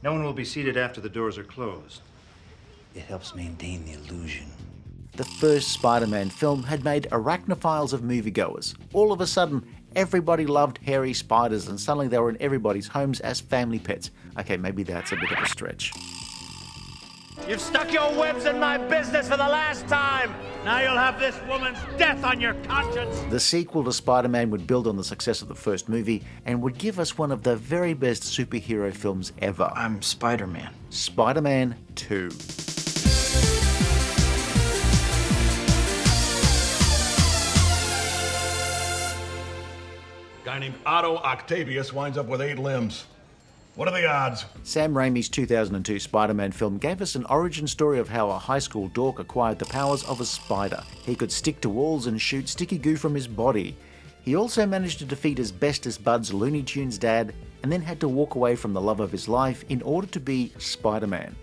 No one will be seated after the doors are closed. It helps maintain the illusion. The first Spider-Man film had made arachnophiles of moviegoers. All of a sudden, everybody loved hairy spiders and suddenly they were in everybody's homes as family pets. Okay, maybe that's a bit of a stretch. You've stuck your webs in my business for the last time! Now you'll have this woman's death on your conscience! The sequel to Spider-Man would build on the success of the first movie and would give us one of the very best superhero films ever. I'm Spider-Man. Spider-Man 2. Guy named Otto Octavius winds up with 8 limbs. What are the odds? Sam Raimi's 2002 Spider-Man film gave us an origin story of how a high school dork acquired the powers of a spider. He could stick to walls and shoot sticky goo from his body. He also managed to defeat his bestest bud's Looney Tunes dad and then had to walk away from the love of his life in order to be Spider-Man.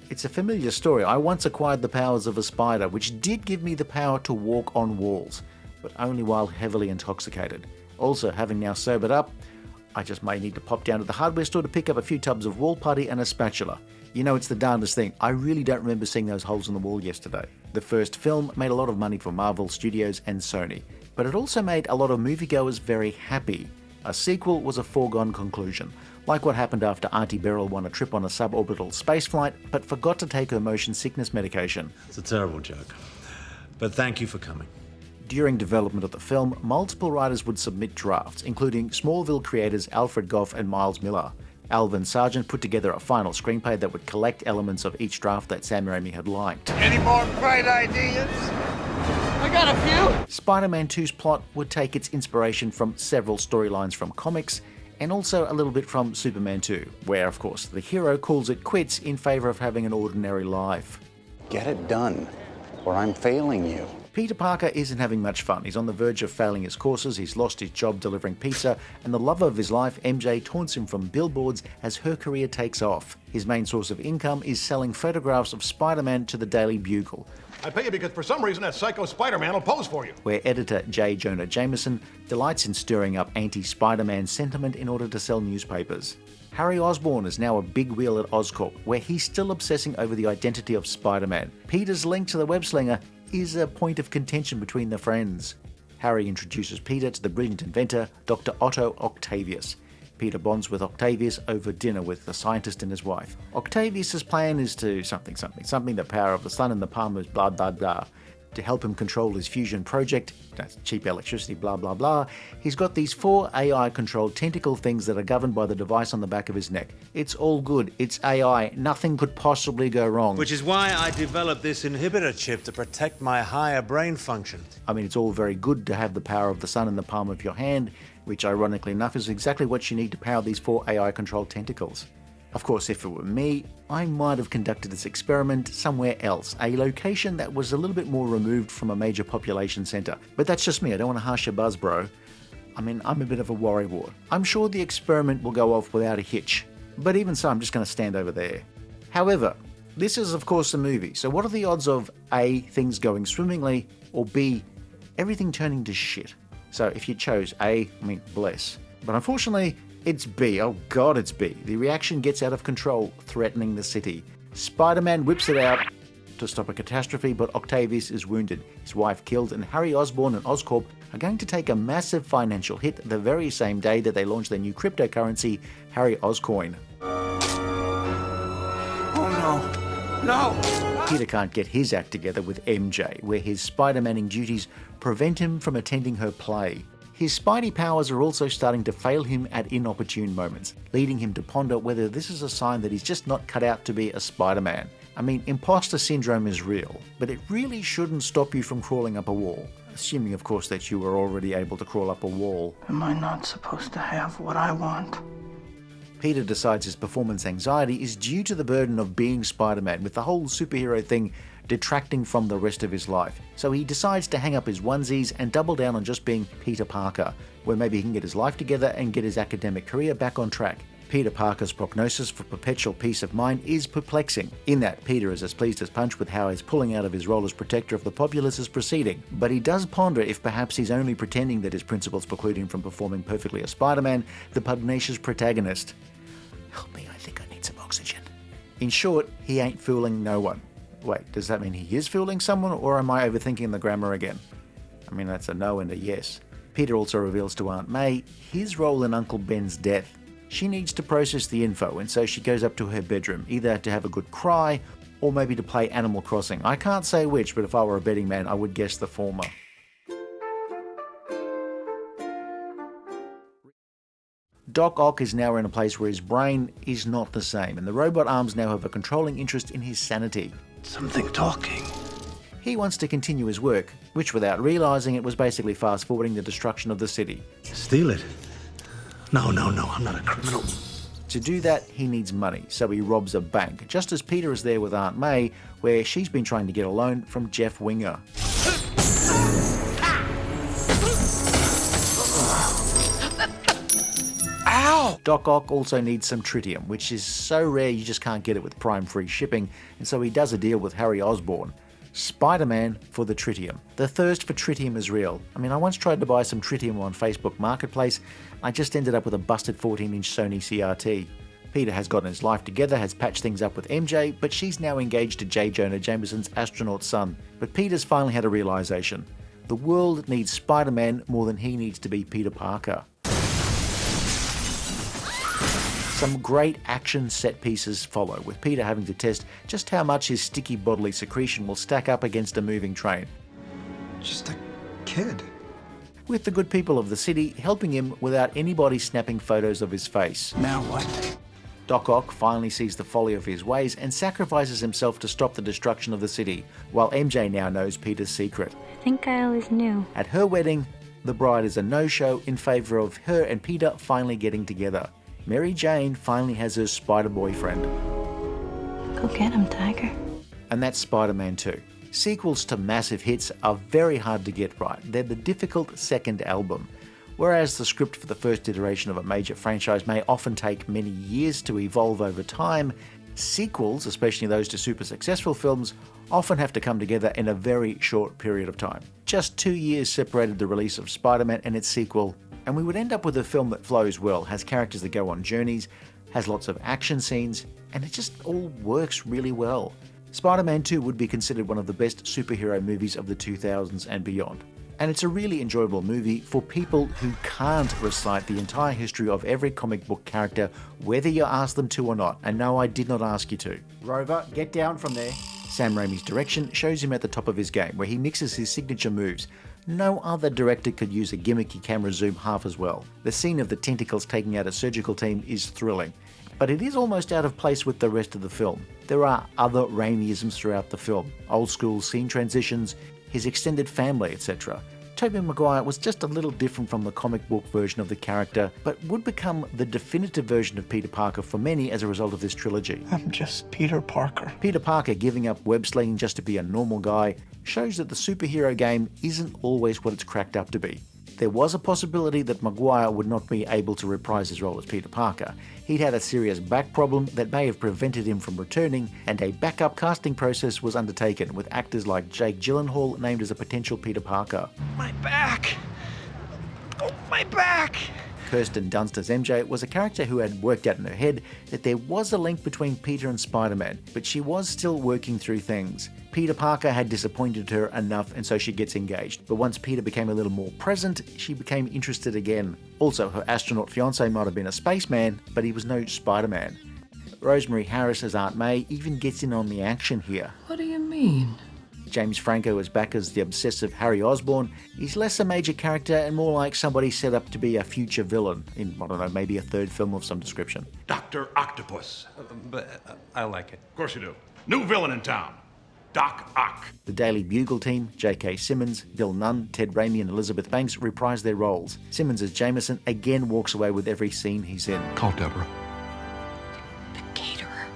It's a familiar story. I once acquired the powers of a spider, which did give me the power to walk on walls, but only while heavily intoxicated. Also, having now sobered up, I just may need to pop down to the hardware store to pick up a few tubs of wall putty and a spatula. You know, it's the darndest thing. I really don't remember seeing those holes in the wall yesterday. The first film made a lot of money for Marvel Studios and Sony, but it also made a lot of moviegoers very happy. A sequel was a foregone conclusion, like what happened after Auntie Beryl won a trip on a suborbital spaceflight but forgot to take her motion sickness medication. It's a terrible joke, but thank you for coming. During development of the film, multiple writers would submit drafts, including Smallville creators Alfred Goff and Miles Miller. Alvin Sargent put together a final screenplay that would collect elements of each draft that Sam Raimi had liked. Any more bright ideas? I got a few! Spider-Man 2's plot would take its inspiration from several storylines from comics, and also a little bit from Superman 2, where, of course, the hero calls it quits in favor of having an ordinary life. Get it done, or I'm failing you. Peter Parker isn't having much fun. He's on the verge of failing his courses, he's lost his job delivering pizza, and the love of his life, MJ, taunts him from billboards as her career takes off. His main source of income is selling photographs of Spider-Man to the Daily Bugle, I pay you because for some reason that psycho Spider-Man will pose for you. where editor J. Jonah Jameson delights in stirring up anti-Spider-Man sentiment in order to sell newspapers. Harry Osborn is now a big wheel at Oscorp, where he's still obsessing over the identity of Spider-Man. Peter's link to the web-slinger is a point of contention between the friends. Harry introduces Peter to the brilliant inventor, Dr. Otto Octavius. Peter bonds with Octavius over dinner with the scientist and his wife. Octavius's plan is to something, the power of the sun in the palm is blah blah blah. To help him control his fusion project, that's cheap electricity, blah blah blah, he's got these 4 AI-controlled tentacle things that are governed by the device on the back of his neck. It's all good, it's AI, nothing could possibly go wrong. Which is why I developed this inhibitor chip to protect my higher brain function. I mean, it's all very good to have the power of the sun in the palm of your hand, which ironically enough is exactly what you need to power these 4 AI-controlled tentacles. Of course, if it were me, I might have conducted this experiment somewhere else, a location that was a little bit more removed from a major population centre. But that's just me, I don't want to harsh your buzz, bro. I mean, I'm a bit of a worrywart. I'm sure the experiment will go off without a hitch, but even so, I'm just going to stand over there. However, this is of course a movie, so what are the odds of A, things going swimmingly, or B, everything turning to shit? So if you chose A, I mean, bless. But unfortunately, it's B. Oh god, it's B. The reaction gets out of control, threatening the city. Spider-Man whips it out to stop a catastrophe, but Octavius is wounded, his wife killed, and Harry Osborn and Oscorp are going to take a massive financial hit the very same day that they launch their new cryptocurrency, Harry Oscoin. Oh no. No! Peter can't get his act together with MJ, where his Spider-Manning duties prevent him from attending her play. His Spidey powers are also starting to fail him at inopportune moments, leading him to ponder whether this is a sign that he's just not cut out to be a Spider-Man. I mean, imposter syndrome is real, but it really shouldn't stop you from crawling up a wall. Assuming, of course, that you were already able to crawl up a wall. Am I not supposed to have what I want? Peter decides his performance anxiety is due to the burden of being Spider-Man, with the whole superhero thing detracting from the rest of his life. So he decides to hang up his onesies and double down on just being Peter Parker, where maybe he can get his life together and get his academic career back on track. Peter Parker's prognosis for perpetual peace of mind is perplexing, in that Peter is as pleased as punch with how his pulling out of his role as protector of the populace is proceeding, but he does ponder if perhaps he's only pretending that his principles preclude him from performing perfectly as Spider-Man, the pugnacious protagonist. Help me, I think I need some oxygen. oxygen. In short, he ain't fooling no one. Wait, does that mean he is fooling someone, or am I overthinking the grammar again? I mean, that's a no and a yes. Peter also reveals to Aunt May his role in Uncle Ben's death. She needs to process the info, and so she goes up to her bedroom, either to have a good cry, or maybe to play Animal Crossing. I can't say which, but if I were a betting man, I would guess the former. Doc Ock is now in a place where his brain is not the same, and the robot arms now have a controlling interest in his sanity. Something talking. He wants to continue his work, which without realising it was basically fast-forwarding the destruction of the city. Steal it? No, I'm not a criminal. To do that, he needs money, so he robs a bank, just as Peter is there with Aunt May, where she's been trying to get a loan from Jeff Winger. Ow! Doc Ock also needs some tritium, which is so rare you just can't get it with Prime free shipping, and so he does a deal with Harry Osborn, Spider-Man, for the tritium. The thirst for tritium is real. I mean, I once tried to buy some tritium on Facebook Marketplace. I just ended up with a busted 14-inch Sony CRT. Peter has gotten his life together, has patched things up with MJ, but she's now engaged to J. Jonah Jameson's astronaut son. But Peter's finally had a realization. The world needs Spider-Man more than he needs to be Peter Parker. Some great action set pieces follow, with Peter having to test just how much his sticky bodily secretion will stack up against a moving train. Just a kid. With the good people of the city helping him without anybody snapping photos of his face. Now what? Doc Ock finally sees the folly of his ways and sacrifices himself to stop the destruction of the city, while MJ now knows Peter's secret. I think I always knew. At her wedding, the bride is a no-show in favour of her and Peter finally getting together. Mary Jane finally has her spider boyfriend. Go get him, Tiger. And that's Spider-Man 2. Sequels to massive hits are very hard to get right. They're the difficult second album. Whereas the script for the first iteration of a major franchise may often take many years to evolve over time, sequels, especially those to super successful films, often have to come together in a very short period of time. Just 2 years separated the release of Spider-Man and its sequel, and we would end up with a film that flows well, has characters that go on journeys, has lots of action scenes, and it just all works really well. Spider-Man 2 would be considered one of the best superhero movies of the 2000s and beyond. And it's a really enjoyable movie for people who can't recite the entire history of every comic book character, whether you ask them to or not. And no, I did not ask you to. Rover, get down from there. Sam Raimi's direction shows him at the top of his game, where he mixes his signature moves. No other director could use a gimmicky camera zoom half as well. The scene of the tentacles taking out a surgical team is thrilling, but it is almost out of place with the rest of the film. There are other Raimiisms throughout the film, old school scene transitions, his extended family, etc. Tobey Maguire was just a little different from the comic book version of the character, but would become the definitive version of Peter Parker for many as a result of this trilogy. I'm just Peter Parker. Peter Parker giving up web slinging just to be a normal guy shows that the superhero game isn't always what it's cracked up to be. There was a possibility that Maguire would not be able to reprise his role as Peter Parker. He'd had a serious back problem that may have prevented him from returning, and a backup casting process was undertaken, with actors like Jake Gyllenhaal named as a potential Peter Parker. My back! Oh, my back! Kirsten Dunst as MJ was a character who had worked out in her head that there was a link between Peter and Spider-Man, but she was still working through things. Peter Parker had disappointed her enough, and so she gets engaged. But once Peter became a little more present, she became interested again. Also, her astronaut fiancé might have been a spaceman, but he was no Spider-Man. Rosemary Harris as Aunt May even gets in on the action here. What do you mean? James Franco is back as the obsessive Harry Osborn. He's less a major character and more like somebody set up to be a future villain in, I don't know, maybe a third film of some description. Dr. Octopus. I like it. Of course you do. New villain in town. Doc Ock. The Daily Bugle team, J.K. Simmons, Bill Nunn, Ted Raimi and Elizabeth Banks reprise their roles. Simmons as Jameson again walks away with every scene he's in. Call Deborah. The caterer.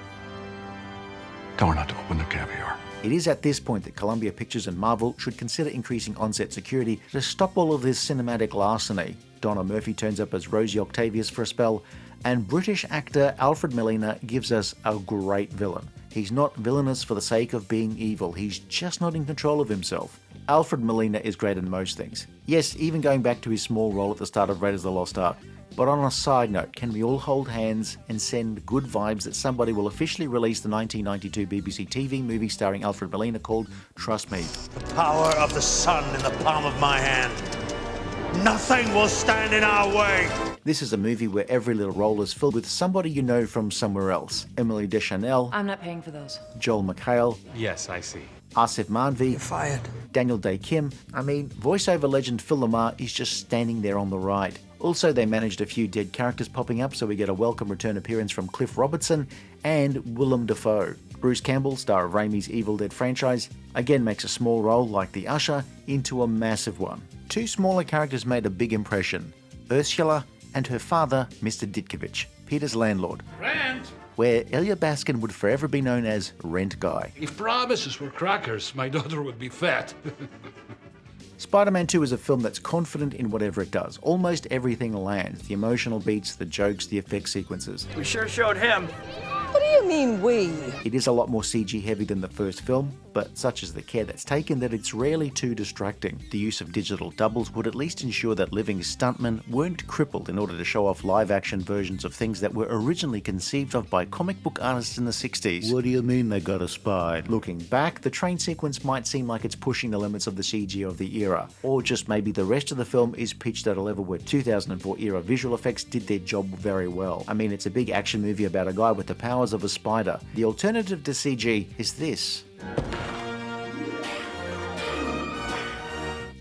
Tell her not to open the caviar. It is at this point that Columbia Pictures and Marvel should consider increasing on-set security to stop all of this cinematic larceny. Donna Murphy turns up as Rosie Octavius for a spell, and British actor Alfred Molina gives us a great villain. He's not villainous for the sake of being evil, he's just not in control of himself. Alfred Molina is great in most things. Yes, even going back to his small role at the start of Raiders of the Lost Ark. But on a side note, can we all hold hands and send good vibes that somebody will officially release the 1992 BBC TV movie starring Alfred Molina called Trust Me? The power of the sun in the palm of my hand. Nothing will stand in our way. This is a movie where every little role is filled with somebody you know from somewhere else. Emily Deschanel. I'm not paying for those. Joel McHale. Yes, I see. Asif Mandvi. You're fired. Daniel Day Kim. I mean, voiceover legend Phil Lamar is just standing there on the right. Also, they managed a few dead characters popping up, so we get a welcome return appearance from Cliff Robertson and Willem Dafoe. Bruce Campbell, star of Raimi's Evil Dead franchise, again makes a small role like the Usher into a massive one. Two smaller characters made a big impression, Ursula and her father, Mr. Ditkovich, Peter's landlord. Rent? Where Elya Baskin would forever be known as Rent Guy. If promises were crackers, my daughter would be fat. Spider-Man 2 is a film that's confident in whatever it does. Almost everything lands. The emotional beats, the jokes, the effect sequences. We sure showed him. What do you mean, we? It is a lot more CG heavy than the first film, but such is the care that's taken that it's rarely too distracting. The use of digital doubles would at least ensure that living stuntmen weren't crippled in order to show off live-action versions of things that were originally conceived of by comic book artists in the 60s. What do you mean they got a spine? Looking back, the train sequence might seem like it's pushing the limits of the CG of the era, or just maybe the rest of the film is pitched at a level where 2004 era visual effects did their job very well. I mean, it's a big action movie about a guy with the powers of a spider. The alternative to CG is this.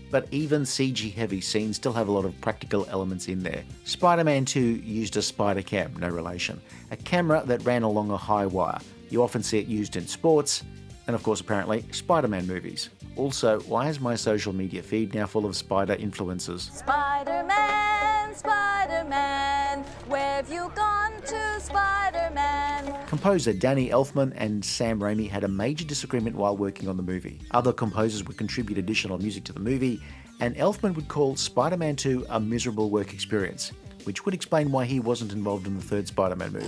But even CG-heavy scenes still have a lot of practical elements in there. Spider-Man 2 used a spider cam, no relation. A camera that ran along a high wire. You often see it used in sports, and of course apparently Spider-Man movies. Also, why is my social media feed now full of spider influencers? Spider-Man, Spider-Man, where have you gone to, Spider-Man? Composer Danny Elfman and Sam Raimi had a major disagreement while working on the movie. Other composers would contribute additional music to the movie, and Elfman would call Spider-Man 2 a miserable work experience, which would explain why he wasn't involved in the third Spider-Man movie.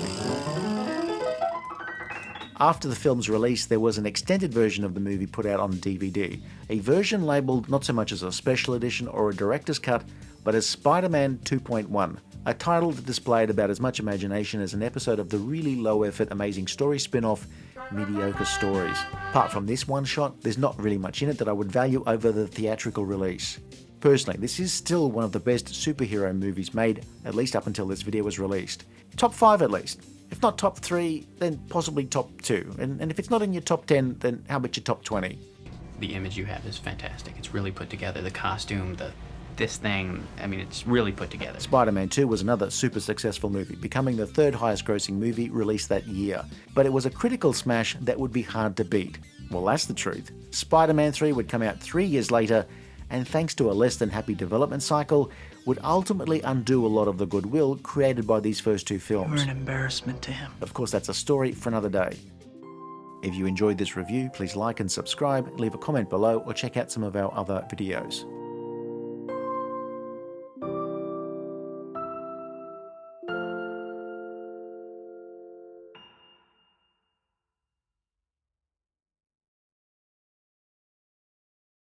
After the film's release, there was an extended version of the movie put out on DVD, a version labelled not so much as a special edition or a director's cut, but as Spider-Man 2.1, a title that displayed about as much imagination as an episode of the really low-effort Amazing Story spin-off, Mediocre Stories. Apart from this one shot, there's not really much in it that I would value over the theatrical release. Personally, this is still one of the best superhero movies made, at least up until this video was released. Top 5 at least. If not top 3, then possibly top 2. And if it's not in your top 10, then how about your top 20? The image you have is fantastic. It's really put together. The costume, this thing, I mean, it's really put together. Spider-Man 2 was another super successful movie, becoming the third highest grossing movie released that year. But it was a critical smash that would be hard to beat. Well, that's the truth. Spider-Man 3 would come out 3 years later, and thanks to a less than happy development cycle, would ultimately undo a lot of the goodwill created by these first two films. You're an embarrassment to him. Of course, that's a story for another day. If you enjoyed this review, please like and subscribe, leave a comment below, or check out some of our other videos.